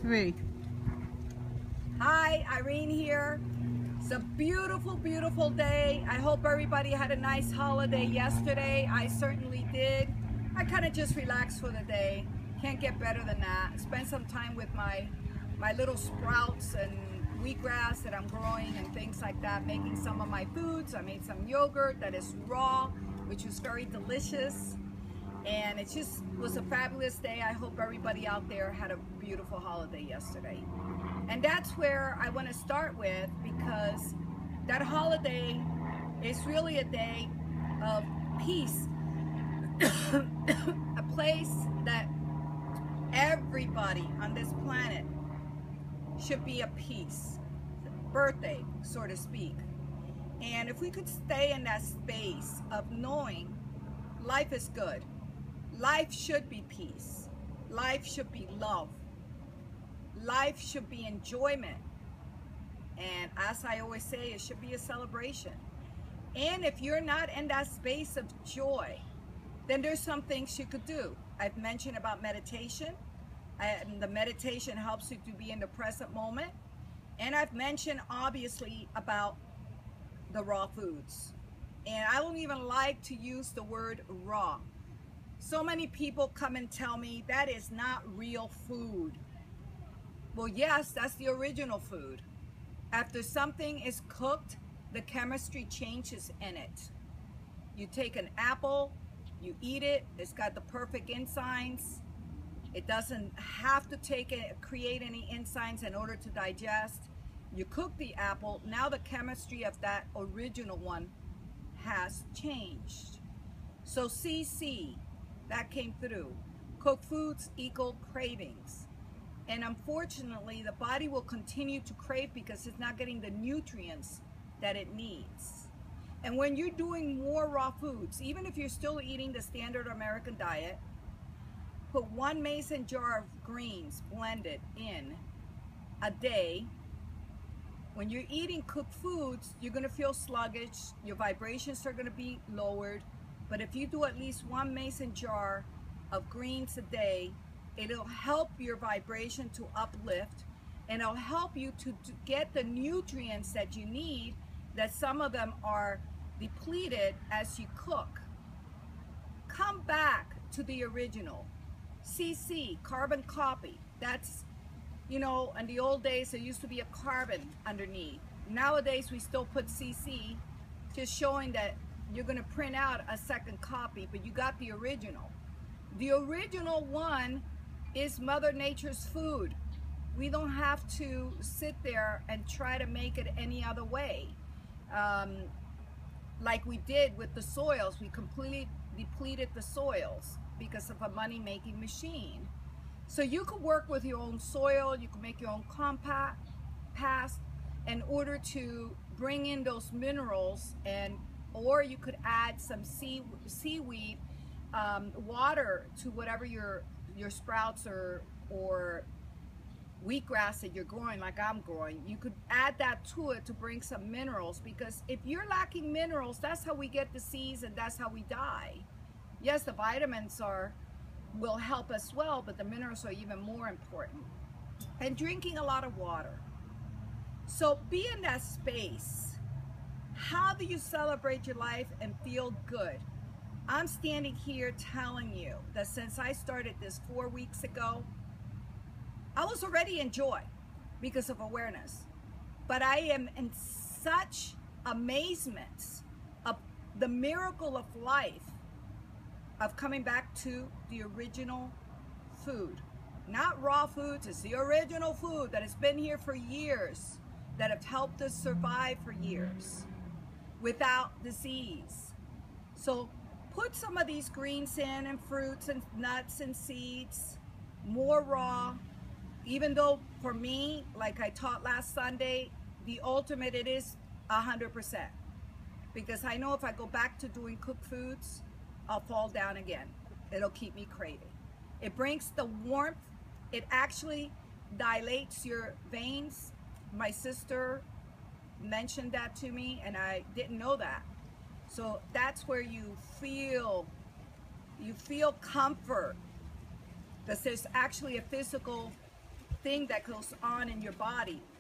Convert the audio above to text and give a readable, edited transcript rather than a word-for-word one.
3. Hi, Irene here. It's a beautiful, beautiful day. I hope everybody had a nice holiday yesterday. I certainly did. I kind of just relaxed for the day. Can't get better than that. Spend some time with my little sprouts and wheatgrass that I'm growing and things like that, making some of my foods. I made some yogurt that is raw, which was very delicious. And it just was a fabulous day. I hope everybody out there had a beautiful holiday yesterday. And that's where I want to start with, because that holiday is really a day of peace. A place that everybody on this planet should be at peace. Birthday, so to speak. And if we could stay in that space of knowing life is good, life should be peace, life should be love, life should be enjoyment, and as I always say, it should be a celebration. And if you're not in that space of joy, then there's some things you could do. I've mentioned about meditation, and the meditation helps you to be in the present moment. And I've mentioned obviously about the raw foods, and I don't even like to use the word raw. So many people come and tell me that is not real food. Well, yes, that's the original food. After something is cooked, the chemistry changes in it. You take an apple, you eat it, it's got the perfect enzymes. It doesn't have to create any enzymes in order to digest. You cook the apple, now the chemistry of that original one has changed. So CC, that came through. Cooked foods equal cravings. And unfortunately, the body will continue to crave because it's not getting the nutrients that it needs. And when you're doing more raw foods, even if you're still eating the standard American diet, put 1 mason jar of greens blended in a day. When you're eating cooked foods, you're going to feel sluggish, your vibrations are going to be lowered. But if you do at least 1 mason jar of greens a day, it'll help your vibration to uplift, and it'll help you to get the nutrients that you need, that some of them are depleted as you cook. Come back to the original. CC, carbon copy. That's, you know, in the old days there used to be a carbon underneath. Nowadays we still put CC, just showing that you're going to print out a second copy, but you got the original. The original one is Mother Nature's food. We don't have to sit there and try to make it any other way. Like we did with the soils, we completely depleted the soils because of a money-making machine. So you could work with your own soil, you can make your own compost in order to bring in those minerals, or you could add some seaweed water to whatever your sprouts or wheatgrass that you're growing, like I'm growing. You could add that to it to bring some minerals, because if you're lacking minerals, that's how we get disease and that's how we die. Yes, the vitamins will help as well, but the minerals are even more important. And drinking a lot of water. So be in that space. How do you celebrate your life and feel good? I'm standing here telling you that since I started this 4 weeks ago, I was already in joy because of awareness. But I am in such amazement of the miracle of life, of coming back to the original food. Not raw foods, it's the original food that has been here for years, that have helped us survive for years without disease. So put some of these greens in, and fruits and nuts and seeds, more raw. Even though for me, like I taught last Sunday, the ultimate, it is 100%. Because I know if I go back to doing cooked foods, I'll fall down again. It'll keep me craving. It brings the warmth. It actually dilates your veins. My sister mentioned that to me, and I didn't know that. So that's where you feel comfort, because there's actually a physical thing that goes on in your body.